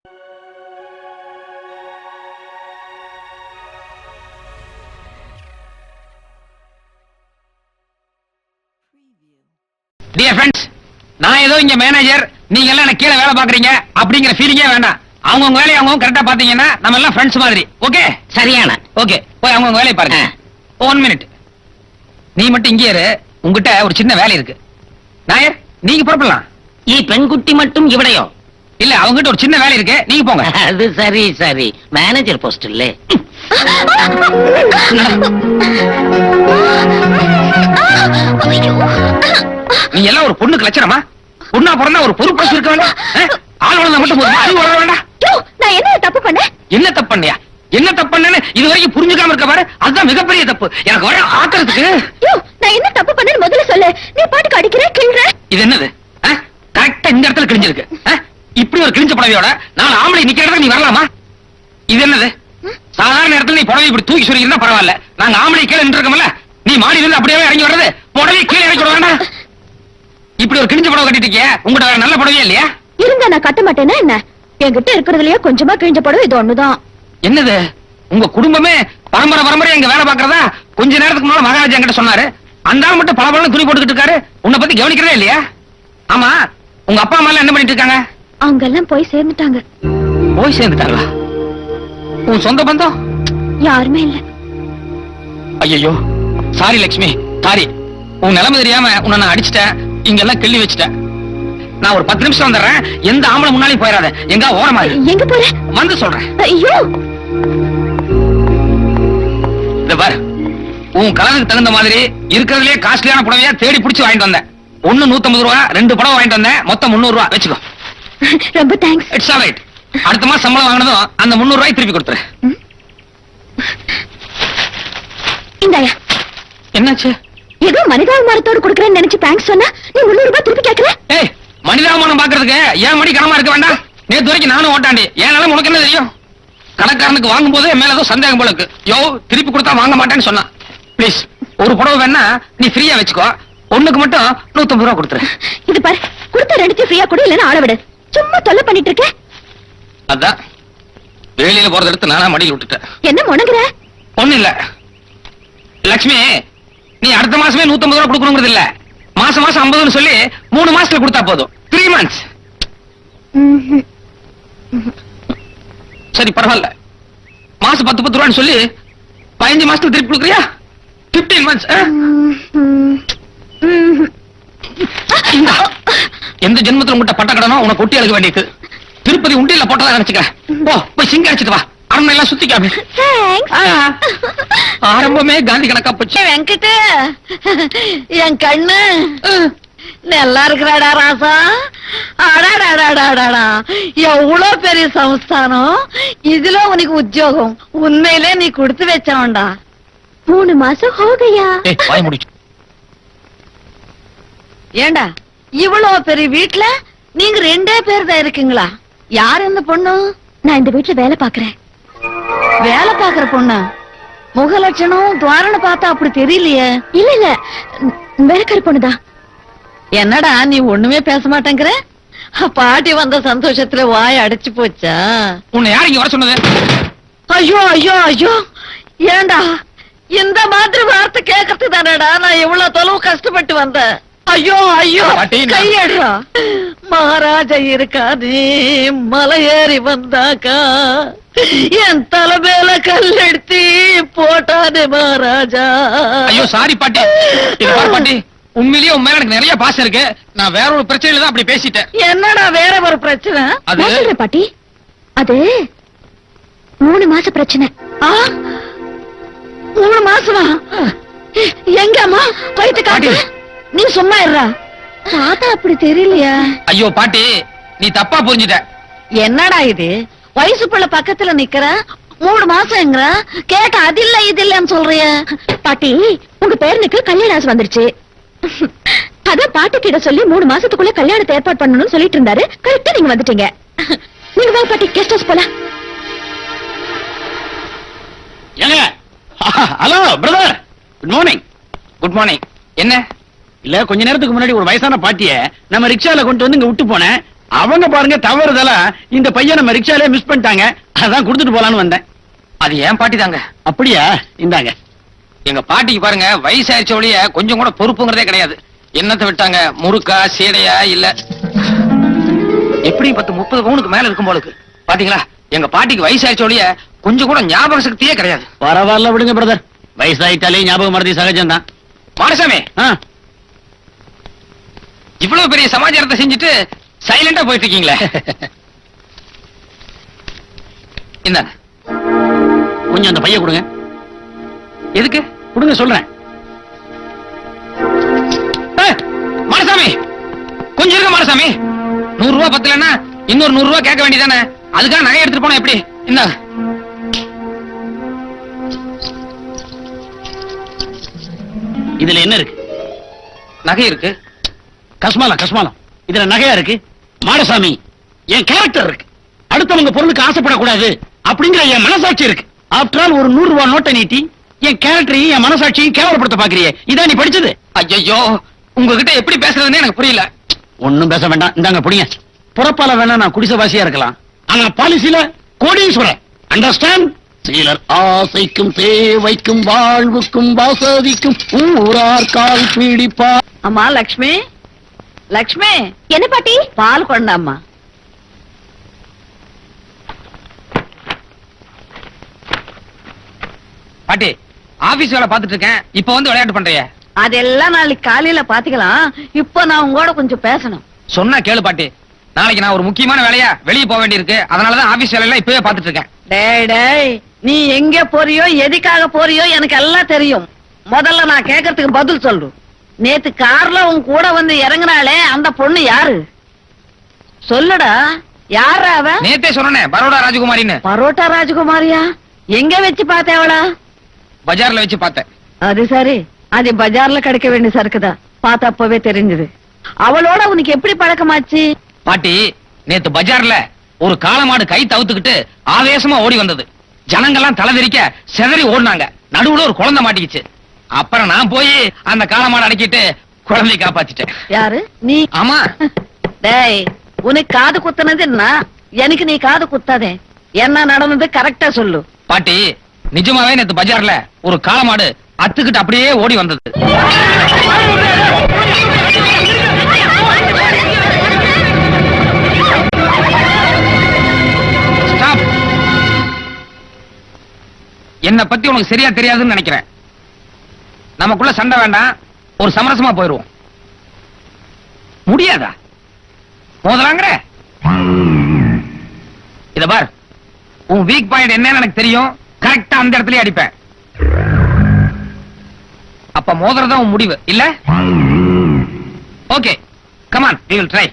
Dear friends, நான் ஏதோ இங்க மேனேஜர், நீங்க எல்லாம் எனக்கு கீழே வேலை பாக்குறீங்க அப்படிங்கிற ஃபீலிங்கே வேண்டாம். அவங்க வேலையை அவங்க கரெக்டா பாத்தீங்கன்னா நம்ம எல்லாம் ஃப்ரெண்ட்ஸ் மாதிரி. ஓகே, சரியான. ஓகே, போய் அவங்க வேலையை பாருங்க. 1 மினிட். நீ மட்டும் இங்கே இரு, உங்ககிட்ட ஒரு சின்ன வேலை இருக்கு. நாயர், நீங்க புறப்படலாம். ஈ பெண்குட்டி மட்டும் இவடையோ? இல்ல, அவங்ககிட்ட ஒரு சின்ன வேலை இருக்கு, நீங்க போங்க. அது சரி சரி, மேனேஜர் போஸ்ட் இல்ல. நீ எல்லாம் ஒரு பொண்ணுக்கு லட்சணமா? பொண்ணா பிறந்தா ஒரு பொறுப்பு இருக்க வேண்டாம்? ஆள் வளர்ந்தா மட்டும் போதுமா? அறிவு வளர வேண்டாம்? நான் என்ன தப்பு பண்ணேன்? என்ன தப்பு பண்ணியா? என்ன தப்பு பண்ணேன்னு இது வரைக்கும் புரிஞ்சுக்காம இருக்க பாரு, அதுதான் மிகப்பெரிய தப்பு. எனக்கு வர ஆக்கிறதுக்கு. நான் என்ன தப்பு பண்ணேன்னு முதல்ல சொல்லு. நீ பாட்டுக்கு அடிக்கிற கிள்ற. இது என்னது? கரெக்டா இந்த இடத்துல கிழிஞ்சிருக்கு. இப்படி ஒரு கிழிஞ்ச புடவையோட நான் ஆம்பளை நிக்கிற இடத்துக்கு நீ வரலாமா? இது என்னது? சாதாரண இடத்துல நீ புடவை இப்படி தூக்கி சொல்லி இருந்தா பரவாயில்ல. நாங்க ஆம்பளை கீழே நின்று இருக்கோம்ல, நீ மாடியில இருந்து அப்படியே இறங்கி வர்றது, புடவை கீழே இறக்கி விட வேண்டாம். இப்படி ஒரு கிழிஞ்ச புடவை கட்டிட்டு இருக்கிய, உங்கள்கிட்ட வேற நல்ல புடவையே இல்லையா? இருந்தா நான் கட்ட மாட்டேன்னா என்ன? என்கிட்ட இருக்கிறதுலயே கொஞ்சமா கிழிஞ்ச புடவை இது ஒண்ணுதான். என்னது? உங்க குடும்பமே பரம்பரை எங்க வேலை பாக்குறதா கொஞ்ச நேரத்துக்கு முன்னால மகாராஜா என்கிட்ட சொன்னாரு. அந்த ஆள் மட்டும் பல துணி போட்டுக்கிட்டு இருக்காரு, உன்னை பத்தி கவனிக்கிறதே இல்லையா? ஆமா, உங்க அப்பா அம்மா எல்லாம் என்ன பண்ணிட்டு இருக்காங்க? அவங்க எல்லாம் போய் சேர்ந்துட்டாங்க. போய் சேர்ந்துட்டாங்களா? உன் சொந்த பந்தம் யாருமே இல்ல. ஐயோ, சாரி லட்சுமி, சாரி. உன் நிலைமை தெரியாம உன்னை நான் அடிச்சிட்டேன், இங்கெல்லாம் கிள்ளி வச்சுட்டேன். நான் ஒரு 10 நிமிஷம் வந்துடுறேன். எந்த ஆம்பளை முன்னாலே போயிடாத, எங்க ஓரமா எங்க போற? வந்து சொல்றேன். ஐயோ, இந்த பாரு, உன் கலருக்கு தகுந்த மாதிரி இருக்கிறதுலே காஸ்ட்லியான புடவையா தேடி பிடிச்சு வாங்கிட்டு வந்தேன். 1 150 ரூபா, 2 புடவை வாங்கிட்டு வந்தேன், மொத்தம் 300 ரூபா வச்சுக்கோ. ரொம்ப தேங்க்ஸ். It's all right. அடுத்த மாசம் சம்பளம் வாங்கினதும் அந்த 300 ரூபாய் திருப்பி கொடுத்துரு. இந்தாயா. என்னாச்சு? ஏதோ மனிதாபிமானத்தோடு கொடுக்கறேன்னு நினைச்சு தேங்க்ஸ் சொன்னா நீ 300 ரூபாய் திருப்பி கேட்கற? ஏய், மனிதாபிமானம் பாக்குறதுக்கு ஏன் மணி கனமா இருக்க வேண்டாம்? நேத்து வரைக்கும் நானும் ஓட்டாண்டி, ஏனாலும் உனக்கு என்ன தெரியும்? கணக்காரனுக்கு வாங்கும் போது மேல ஏதோ சந்தேகம் போல இருக்கு. யோ, திருப்பி கொடுத்தா வாங்க மாட்டேன்னு சொன்னா. பிளீஸ், ஒரு புடவை வேணா நீ ஃப்ரீயா வச்சுக்கோ, ஒண்ணுக்கு மட்டும் 150 ரூபா கொடுத்துரு. இது பாரு, கொடுத்த ரெண்டுத்தையும் ஃப்ரீயா கொடு, இல்லைன்னா ஆள விடு. சும்மா தொல்லை பண்ணிட்டு இருக்க. அதான் வேலையில போறத எடுத்து நானா மடியில் விட்டுட்டேன். என்ன முணங்குற? ஒண்ணு இல்ல லட்சுமி, நீ அடுத்த மாசமே 150 ரூபா கொடுக்கணுங்கிறது இல்ல, மாசம் 50ன்னு சொல்லி 3 மாசத்துல கொடுத்தா போதும். 3 months. சரி பரவாயில்ல, மாசம் 10 ரூபான்னு சொல்லி 15 மாசத்துல திருப்பி கொடுக்குறியா? 15 months. எந்த ஜென்மத்துல உங்ககிட்ட பட்ட கடனோ உனக்கு ஒட்டி அழுக வேண்டியது. திருப்பதி உண்டியில போட்டதா நினைச்சுக்க. போய் சிங்க அடிச்சிட்டு வா, அரண்மனை எல்லாம் சுத்திக்காம. ஆரம்பமே காந்தி கணக்கா போச்சு. வெங்கட், என் கண்ணு நல்லா இருக்கிறாடா ராசா. அடாடாடாடாடா, எவ்வளவு பெரிய சம்ஸ்தானம், இதுல உனக்கு உத்தியோகம். உண்மையிலே நீ கொடுத்து வச்சவன்டா. 3 மாசம் ஹோகையா? வாய் முடிச்சு. ஏண்டா, இவ்வளவு பெரிய வீட்டுல நீங்க 2 பேர் தான் இருக்கீங்களா? யார் இந்த பொண்ணு? நான் இந்த வீட்டுல வேலை பாக்குறேன். வேலை பாக்குற பொண்ணு? முக லட்சணம் துவாரண பார்த்தா அப்படி தெரியலையே. இல்ல இல்ல, வேலைக்கார பொண்ணுதான். என்னடா நீ ஒண்ணுமே பேச மாட்டேங்கிற? பாட்டி வந்த சந்தோஷத்துல வாய் அடைச்சு போச்சா? உன்னை யார் இங்க வர சொன்னது? ஐயோ ஐயோ ஐயோ, ஏண்டா இந்த மாதிரி வார்த்தை கேட்கறது தானடா நான் இவ்வளவு தொலைவு கஷ்டப்பட்டு வந்தேன். ஐயோ ஐயோ, கையடுறா. மகாராஜா இருக்காதே, மலை ஏறி வந்தாக்கா என் தலை மேல கல்லெடுத்து போட்டானே மகாராஜா. ஐயோ சாரி பாட்டி. பாட்டி, உண்மையிலேயே உன் மேல எனக்கு நிறைய பாசம் இருக்கு. நான் வேற ஒரு பிரச்சனையில தான் அப்படி பேசிட்டேன். என்னடா வேற ஒரு பிரச்சனை? அது பாட்டி, அது 3 மாச பிரச்சனை. 3 மாசமா? எங்கம்மா வயிற்று காட்டு. நீ சும்மா இருடா, பார்த்தா அப்படி தெரியலையா? ஐயோ பாட்டி, நீ தப்பா புரிஞ்சுட்ட. என்னடா இது, வயசு பிள்ளை பக்கத்துல நிக்கிற 3 மாசம் கேட்ட அது இல்ல இது இல்லன்னு சொல்றிய? பாட்டி, உங்க பேரனுக்கு கல்யாண ஆசை வந்துருச்சு. அதான் பாட்டி கிட்ட சொல்லி 3 மாசத்துக்குள்ள கல்யாணத்தை ஏற்பாடு பண்ணணும்னு சொல்லிட்டு இருந்தாரு. கரெக்டா நீங்க வந்துட்டீங்க. நீங்க வாங்க பாட்டி, கெஸ்ட் ஹவுஸ் போலாம். Hello brother, good morning. Good morning. என்ன? இல்ல, கொஞ்ச நேரத்துக்கு முன்னாடி ஒரு வயசான பாட்டிய நம்ம ரிக்ஷால கொண்டு வந்து இங்க விட்டு போனேன். அவங்க பாருங்க தவறுதலா இந்த பையன் நம்ம ரிக்ஷாலே மிஸ் பண்ணிட்டாங்க. அதான் கொடுத்துட்டு போலான்னு வந்தேன். அது ஏன் பாட்டி தாங்க. அப்படியா? இந்தாங்க. எங்க பாட்டிக்கு பாருங்க வயசாயிருச்ச ஒழிய கொஞ்சம் கூட பொறுப்புங்கிறதே கிடையாது. என்னத்தை விட்டாங்க, முறுக்கா சீடையா இல்ல எப்படி 10-30 பவுனுக்கு மேல இருக்கும் போலுக்கு. பாத்தீங்களா, எங்க பாட்டிக்கு வயசாயிருச்ச ஒழிய கொஞ்சம் கூட ஞாபக சக்தியே கிடையாது. பரவாயில்ல விடுங்க பிரதர், வயசாயிட்டாலே ஞாபகம் மறதி சகஜம்தான். மாடசாமி, இவ்வளவு பெரிய சமாச்சாரத்தை செஞ்சுட்டு சைலண்டா போயிட்டு இருக்கீங்களே. இந்தாங்க. கொஞ்சம் அந்த பைய கொடுங்க. எதுக்கு கொடுங்க சொல்றேன். மாடசாமி, கொஞ்சம் இருக்க மாடசாமி. 100 ரூபாய் பத்தலன்னா இன்னொரு 100 ரூபாய் கேட்க வேண்டியதானே? அதுக்காக நகை எடுத்துட்டு போனா எப்படி? இந்தாங்க. இதுல என்ன இருக்கு? நகை இருக்கு. கஸ்மாலம் கஸ்மாலம். இதுல நகையா இருக்கு? மாடசாமி, என் கேரக்டர் இருக்கு. அடுத்தவங்க பொருளுக்கு ஆசைப்படக்கூடாது அப்படிங்கிற என் மனசாட்சி இருக்கு. ஆஃப்டர் ஆல் ஒரு 100 ரூபாய் நோட்டை நீட்டி என் கேரக்டரையும் என் மனசாட்சியும் கேவலப்படுத்த பாக்குறியே, இதான் நீ படிச்சது? ஐயோ, உங்ககிட்ட எப்படி பேசுறதுன்னு எனக்கு புரியல. ஒண்ணும் பேச வேண்டாம், இந்தாங்க புடிங்க. புறப்பால வேணா நான் குடிசவாசியா இருக்கலாம், ஆனா பாலிசில கோடீஸ்வரன். அண்டர்ஸ்டாண்ட்? சீலர் ஆசைக்கும் தேவைக்கும் வாழ்வுக்கும் வசதிக்கும் ஊரார் கால் பீடிப்பா. அம்மா லக்ஷ்மி, லக்ஷ்மி, என்ன பாட்டி? பால் கொண்டாம்மா. பாட்டி, ஆபீஸ் வேலை பார்த்துட்டு இருக்கேன். இப்ப வந்து விளையாட்டு பண்றிய? அதெல்லாம் நாளைக்கு காலையில பாத்துக்கலாம். இப்போ நான் உங்களோட கொஞ்சம் பேசணும். சொன்னா கேளு பாட்டி. நாளைக்கு நான் ஒரு முக்கியமான வேலையா வெளியே போக வேண்டியிருக்கு. அதனாலதான் ஆபீஸ் வேலையெல்லாம் இப்பவே பார்த்துட்டு இருக்கேன். டேய் டேய், நீ எங்க போறியோ எதுக்காக போறியோ எனக்கு எல்லாம் தெரியும். முதல்ல நான் கேக்குறதுக்கு பதில் சொல்லு. நேத்து கார்ல உன் கூட வந்து இறங்குனாலே அந்த பொண்ணு யாரு? சொல்லுடா, யாரா அவ? நேத்தே சொன்னேன், பரோடா ராஜகுமாரின்னு. பரோட்டா ராஜகுமாரியா? எங்க வச்சு பார்த்தேவளா? பஜார்ல வச்சு பார்த்தேன். அது சரி, அது பஜார்ல கிடைக்க வேண்டிய சரக்குதான். பார்த்தா அப்பவே தெரிஞ்சது. அவளோட உனக்கு எப்படி பழக்கமாச்சு? பாட்டி, நேத்து பஜார்ல ஒரு காளமாடு கை தவுத்துக்கிட்டு ஆவேசமா ஓடி வந்தது. ஜனங்கெல்லாம் தலைதெறிக்க செதறி ஓடினாங்க. நடுவுல ஒரு குழந்தை மாட்டிக்கிச்சு. அப்புறம் நான் போய் அந்த காளமாடு அடக்கிட்டு குழந்தையை காப்பாத்திட்டேன். யாரு நீ? ஆமா. டேய், உனக்கு காது குத்துனதுன்னா எனக்கு நீ காது குத்தாதே. என்ன நடந்தது கரெக்டா சொல்லு. பாட்டி, நிஜமாவே நேத்து பஜார்ல ஒரு காளமாடு அத்துக்கிட்டு அப்படியே ஓடி வந்தது. Stop. என்னை பத்தி உனக்கு சரியா தெரியாதுன்னு நினைக்கிறேன். நமக்குள்ள சண்டை வேண்டாம், ஒரு சமரசமா போயிருவோம். முடியாதா? மோதலாங்கிற? இத பார், உன் வீக் பாயிண்ட் என்னன்னு எனக்கு தெரியும். கரெக்டா அந்த இடத்துலயே அடிப்பேன். அப்ப மோதிரதான் உன் முடிவு இல்ல? Okay, come on, we will try.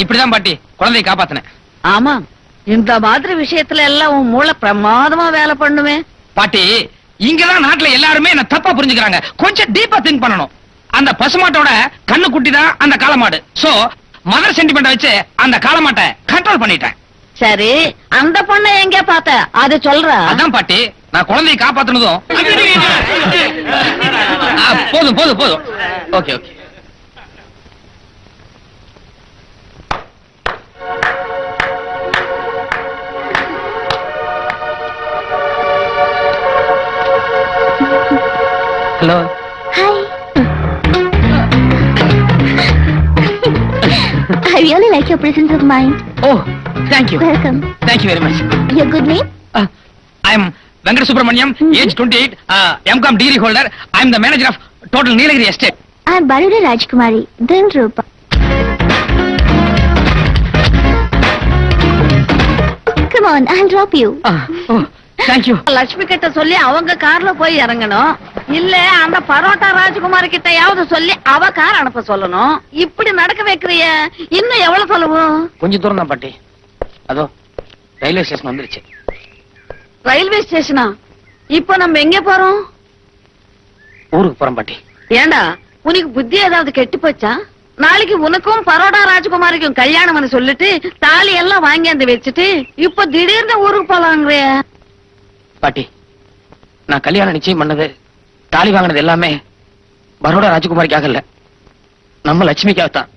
இப்படிதான் பாட்டி குழந்தையை காப்பாத்தினேன். ஆமா, இந்த மாதிரி விஷயத்துல எல்லாம் உன் மூளை பிரமாதமா வேலை பண்ணுவேன். பாட்டி, இங்கதான் நாட்டுல எல்லாருமே என்ன தப்பா புரிஞ்சுக்கிறாங்க. கொஞ்சம் டீப்பா திங்க் பண்ணணும். அந்த பசுமாட்டோட கண்ணு குட்டி தான் அந்த காளமாடு. சோ மதர் சென்டிமெண்ட் வச்சு அந்த காளமாட்டை கண்ட்ரோல் பண்ணிட்டேன். சரி, அந்த பொண்ணை எங்க பார்த்த அது சொல்ற? அதான் பாட்டி, நான் குழந்தையை காப்பாத்தினதும். போதும் போதும் போதும். Okay okay. Hello. Hi. I really like your presence of mind. Oh, thank you. Welcome. Thank you very much. Your good name? I am Venkata Subramaniam, age 28, MCom degree holder. I am the manager of Total Nilagiri Estate. I'm Baruda Rajkumari, then Rupa. Come on, I'll drop you. Oh, thank you. Lakshmi கிட்ட சொல்லி அவங்க கார்ல போய் இறங்கணும். இல்ல அந்த பரோட்டா ராஜகுமாரி கிட்டயாவது சொல்லி அவ கார் அனுப்ப சொல்லணும். இப்படி நடக்க வைக்கிறிய, இன்னும் எவ்வளவு சொல்லுவோம்? கொஞ்சம் தூரம் தான் பாட்டி. அதோ ரயில்வே ஸ்டேஷன் வந்துருச்சு. ரயில்வே ஸ்டேஷனா? இப்போ நம்ம எங்க போறோம்? ஊருக்கு போறோம் பாட்டி. ஏண்டா உனக்கு புத்தி ஏதாவது கெட்டு போச்சா? நாளைக்கு உனக்கும் பரோடா ராஜகுமாரிக்கும் கல்யாணம் சொல்லிட்டு தாலி எல்லாம் வாங்கி அந்த வச்சுட்டு இப்ப திடீர்னு ஊருக்கு போலாங்கிறிய. பாட்டி, நான் கல்யாணம் நிச்சயம் பண்ணது, தாலி வாங்கினது எல்லாமே பரோடா ராஜகுமாரிக்காக இல்ல, நம்ம லட்சுமிக்காகத்தான்.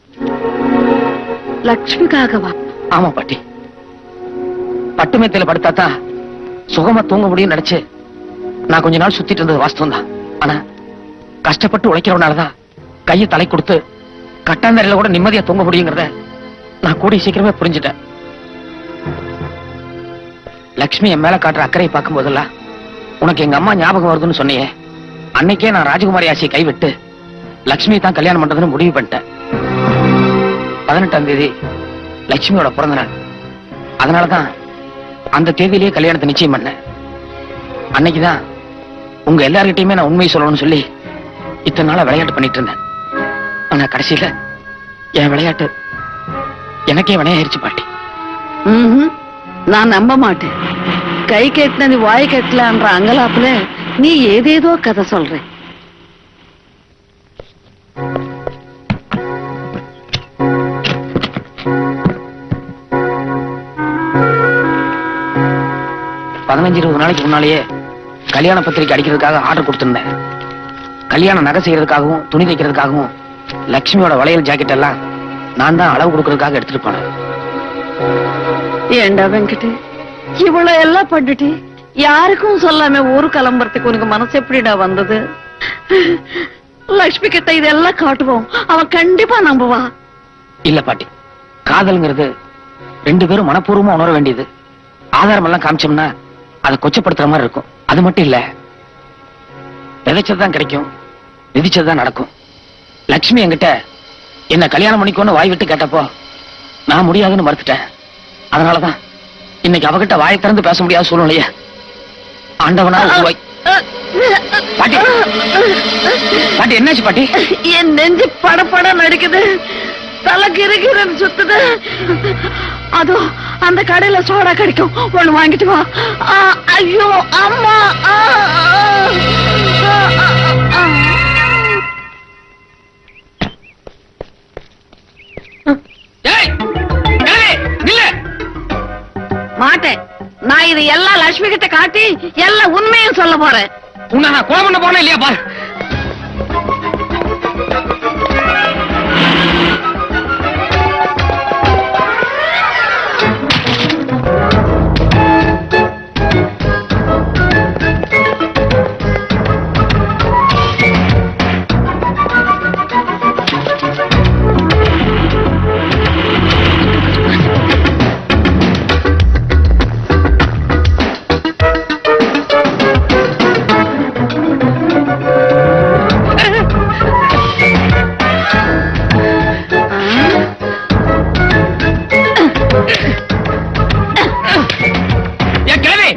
லட்சுமிக்காகவா? ஆமா பாட்டி. பட்டு மெத்தையில படுத்தாதான் சுகமா தூங்க முடியும் நினைச்சு நான் கொஞ்ச நாள் சுத்திட்டு இருந்தது வாஸ்தவம் தான். ஆனா கஷ்டப்பட்டு உழைக்கிறவனாலதான் கையை தலை கொடுத்து கட்டாந்தரையில கூட நிம்மதியா தூங்க முடியுங்கிறத நான் கூடிய சீக்கிரமே புரிஞ்சுட்டேன். லட்சுமி என் மேல காட்டுற அக்கறையை பார்க்கும் போதெல்லாம் உனக்கு எங்க அம்மா ஞாபகம் வருதுன்னு சொன்னியே, அன்னைக்கே நான் ராஜகுமாரி ஆசையை கைவிட்டு லட்சுமி தான் கல்யாணம் பண்றதுன்னு முடிவு பண்ணிட்டேன். 18ஆம் தேதி லட்சுமியோட பிறந்த நாள். அதனாலதான் அந்த தேதியிலேயே கல்யாணத்தை நிச்சயம் பண்ணேன். அன்னைக்குதான் உங்க எல்லார்கிட்டயுமே நான் உண்மையை சொல்லணும்னு சொல்லி இத்தனை நாளா விளையாட்டு பண்ணிட்டு இருந்தேன். ஆனா கடைசியில என் விளையாட்டு எனக்கே வினையாயிருச்சு பாட்டி. நான் நம்ப மாட்டேன். கை கெட்டினது வாய் கெட்டலன்ற அங்கலாப்புல நீ ஏதேதோ கதை சொல்ற. பதினஞ்சு 20 நாளைக்கு முன்னாலேயே கல்யாண பத்திரிக்கை அடிக்கிறதுக்காக ஆர்டர் கொடுத்திருந்தேன். கல்யாண நகை செய்யறதுக்காகவும் துணி தைக்கிறதுக்காகவும் லட்சுமியோட வளையல் ஜாக்கெட் எல்லாம் நான் தான் அளவு கொடுக்கறதுக்காக எடுத்துட்டு போனேன். ஏண்டா வெங்கட், இவ்வளவு எல்லாம் பண்ணிட்டு யாருக்கும் சொல்லாம ஊரு கிளம்புறதுக்கு உனக்கு மனசு எப்படிடா வந்தது? லட்சுமி கிட்ட இதெல்லாம் காட்டுவோம், அவன் கண்டிப்பா நம்புவா. இல்ல பாட்டி, காதல்ங்கிறது 2 பேரும் மனப்பூர்வமா உணர வேண்டியது. ஆதாரம் எல்லாம் காமிச்சோம்னா அதை கொச்சப்படுத்துற மாதிரி இருக்கும். அது மட்டும் இல்ல, விதைச்சதுதான் கிடைக்கும், விதிச்சதுதான் நடக்கும். லட்சுமி என்கிட்ட என்ன கல்யாணம் பண்ணிக்கோன்னு வாய் விட்டு கேட்டப்போ நான் முடியாதுன்னு மறுத்துட்டேன். அதனாலதான் இன்னைக்கு அவகிட்ட வாயை திறந்து பேச முடியாத சூழ்நிலைய ஆண்டவனா பாட்டி. பாட்டி என்னாச்சு பாட்டி? என் நெஞ்சு படப்பட நடிக்குது, தலை கிருகிருன்னு சுத்துது. அதோ அந்த கடையில சோடா கிடைக்கும், ஒண்ணு வாங்கிட்டு வா. ஐயோ அம்மா! மாட்டேன். நான் இது எல்லாம் லட்சுமி கிட்ட காட்டி எல்லாம் உண்மையும் சொல்ல போறேன். உன்னை நான் கொலை பண்ண போனேன் இல்லையா பாரு.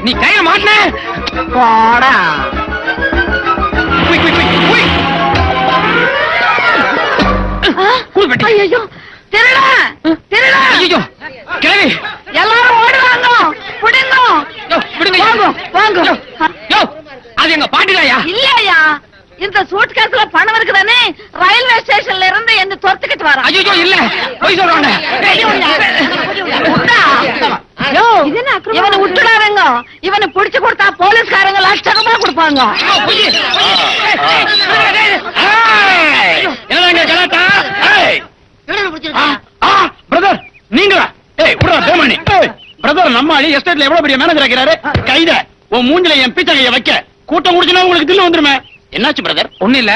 நீ கையில மாட்டின போடா. ஐயோ திருடா, திருடா! ஐயோ கிழவி, எல்லாரும் ஓடுவாங்க, புடிங்க. வாங்க, வாங்க. அது எங்க பாட்டிதாயா? இல்லையா, இந்த சூட் கேஸ்ல பணம் இருக்குதானே, ரயில்வே ஸ்டேஷன்ல இருந்து என்ன துரத்துக்கிட்டு வர. ஐயோ இல்ல, போய் சொல்றாங்க. இவனை விட்டுடாதங்க. இவனை பிடிச்சு கொடுத்தா போலீஸ்காரங்க லட்சமா கொடுப்பாங்க. பிரதர் நீங்களா? பிரதர் நம்ம அழி எஸ்டேட்ல எவ்வளவு பெரிய மேனேஜர் ஆகிறாரு. கைத உன் மூஞ்சில என் பிச்சைய வைக்க கூட்டம் முடிச்சுனா உங்களுக்கு தில்லு வந்துருமே. என்னாச்சு பிரதர்? ஒண்ணு இல்ல,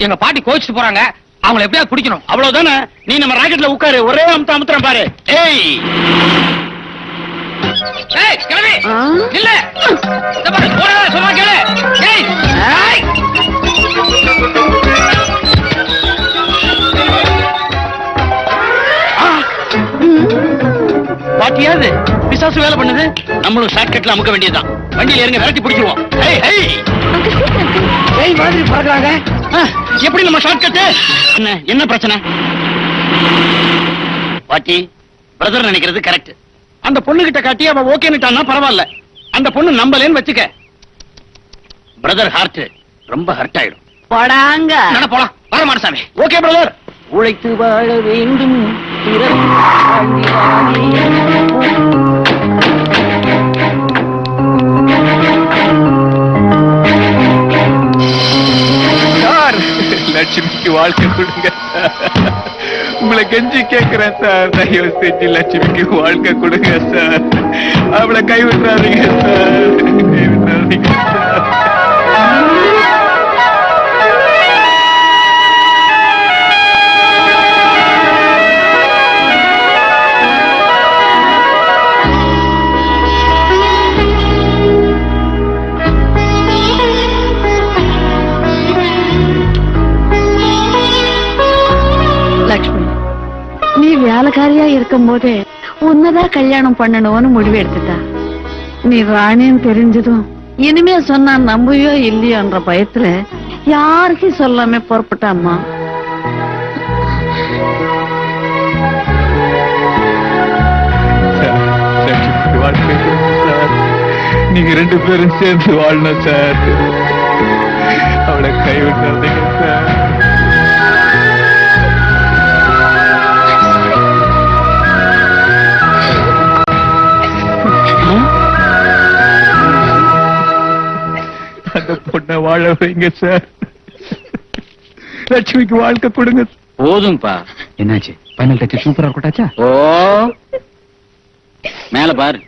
எங்க பாட்டி கோச்சிட்டு போறாங்க, அவங்களை எப்படியாவது பிடிக்கணும். அவ்வளவுதானே. நீ நம்ம ராக்கெட்ல உட்காரு, ஒரே அமுத்திரம் பாரு. ஏய் கிழவி இல்ல, சொன்னா கேளு. பாட்டியாது பிசாசு வேலை பண்ணுது. நம்மளும் ஷார்ட்கட்ல அமுக்க வேண்டியதுதான். வண்டியில இறங்க விரட்டி பிடிச்சிருவோம். மாதிரி பறக்குறாங்க. எப்படி நம்ம ஷார்ட்கட்? என்ன பிரச்சனை? பாட்டி பிரதர் நினைக்கிறது கரெக்ட். அந்த பொண்ணு கிட்ட காட்டி அவ ஓகேன்னுட்டான்னா பரவாயில்ல. அந்த பொண்ணு நம்பலேன்னு வச்சுக்க, பிரதர் ஹார்ட் ரொம்ப ஹர்ட் ஆயிடும். போடாங்க. நட போலாம். வர மாடசாமி. Okay brother. உழைத்து வாழ வேண்டும் பிறர் வாழ்கிறானே. சார், லட்சுமிக்கு வாழ்க்கை கொடுங்க. உங்களை கெஞ்சி கேட்கிறேன் சார், தயவு செஞ்சு லட்சுமிக்கு வாழ்க்கை கொடுங்க சார். அவளை கைவிட்டுறாதீங்க சார், கைவிட்டுறாதீங்க சார். லக்ஷ்மி, நீ வேலைக்காரியா இருக்கும் போதே உன்னதான் கல்யாணம் பண்ணணும்னு முடிவு எடுத்துட்டா. நீ ராணின்னு தெரிஞ்சதும் இனிமே சொன்னா நம்புவியோ இல்லையோன்ற பயத்துல யாருக்கும் சொல்லாம புறப்பட்டாம்மா. சார், லட்சுமிக்கு வாழ்க்கை கொடுங்க சார். நீங்க 2 பேரும் சேர்ந்து வாழணும் சார். அவளை கைவிட்டாதீங்க சார். அந்த பொண்ணை வாழ வைங்க சார். லட்சுமிக்கு வாழ்க்கை கொடுங்க. போதும்பா. என்னாச்சு? ஃபைனல் டச் சூப்பரா இருக்கட்டாச்சா? ஓ, மேல பாரு.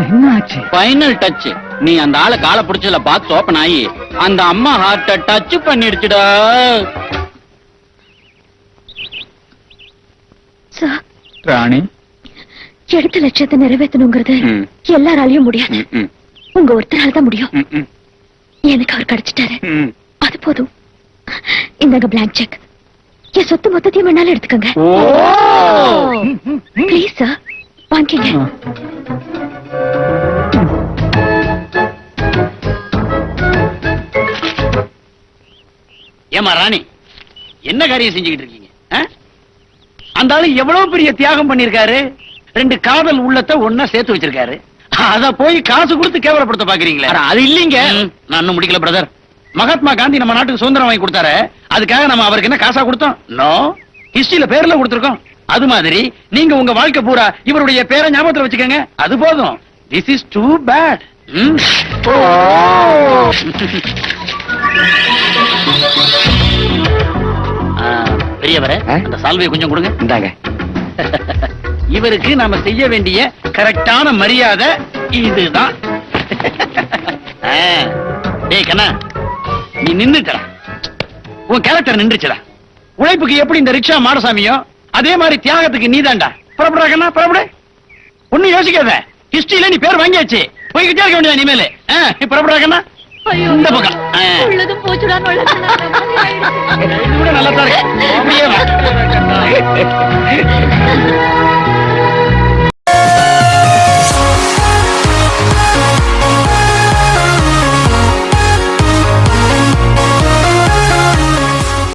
என்ன ஆச்சு? Final touch. நீ அந்த ஆளை காலை பிடிச்சதுல பாக்ஸ் ஓபன் ஆகி அந்த அம்மா ஹார்ட்ட டச் பண்ணிடுச்சுடா. சார், ராணி, எடுத்த லட்சியத்தை நிறைவேற்றணுங்கிறது ம். எல்லாராலையும் முடியாது. ம், ம், உங்க ஒருத்தரால தான் முடியும். ம், ம், எனக்கு அவர் கிடைச்சிட்டாரு, ம். அது போதும். இந்தாங்க பிளாங்க் செக். என் சொத்து மொத்தத்தையும் வேணாலும் எடுத்துக்கோங்க. ஓ, ப்ளீஸ் சார், வாங்கிக்கங்க. ஏமா ராணி, என்ன காரியம் செஞ்சுக்கிட்டு இருக்கீங்க? ஆ? அந்த ஆளு எவ்வளவு பெரிய தியாகம் பண்ணிருக்காரு. 2 காதல் உள்ளத்தை ஒன்னா சேர்த்து வச்சிருக்காரு. அத போய் காசு கொடுத்து கேவலப்படுத்த பாக்குறீங்களே. அது இல்லீங்க. நான் இன்னும் முடிக்கல பிரதர். மகாத்மா காந்தி நம்ம நாட்டுக்கு சுதந்திரம் வாங்கி கொடுத்தாரு. அதுக்காக நம்ம அவருக்கு என்ன காசா கொடுத்தோம்? நோ, ஹிஸ்டரியில பேர்ல கொடுத்திருக்கோம். அது மாதிரி நீங்க உங்க வாழ்க்கை பூரா இவருடைய பேரை ஞாபகத்துல வச்சுக்கோங்க. அது போதும். This is too bad. பெரியவரே, அந்த சால்வையை கொஞ்சம் கொடுங்க. இந்தாங்க. இவருக்கு நாம செய்ய வேண்டிய கரெக்டான மரியாதை இதுதான். டேய் கண்ணா, நீ நின்னுட்டடா. உன் கேரக்டர் நின்றுச்சுடா. உழைப்புக்கு எப்படி இந்த ரிக்ஷா மாடசாமியோ அதே மாதிரி தியாகத்துக்கு நீதான்டா. புறப்படுறா கண்ணா, புறப்படு. ஒண்ணும் யோசிக்காத. ஹிஸ்டரியில நீ பேர் வாங்கியாச்சு. போய்கிட்டே இருக்க வேண்டியதா இனிமேல. நீ புறப்படுறா கண்ணா. இந்த பக்கம். உள்ளதும் போச்சுடா, நொல்லதும் இது கூட நல்லா தான் இருக்கு. அப்படியே வா.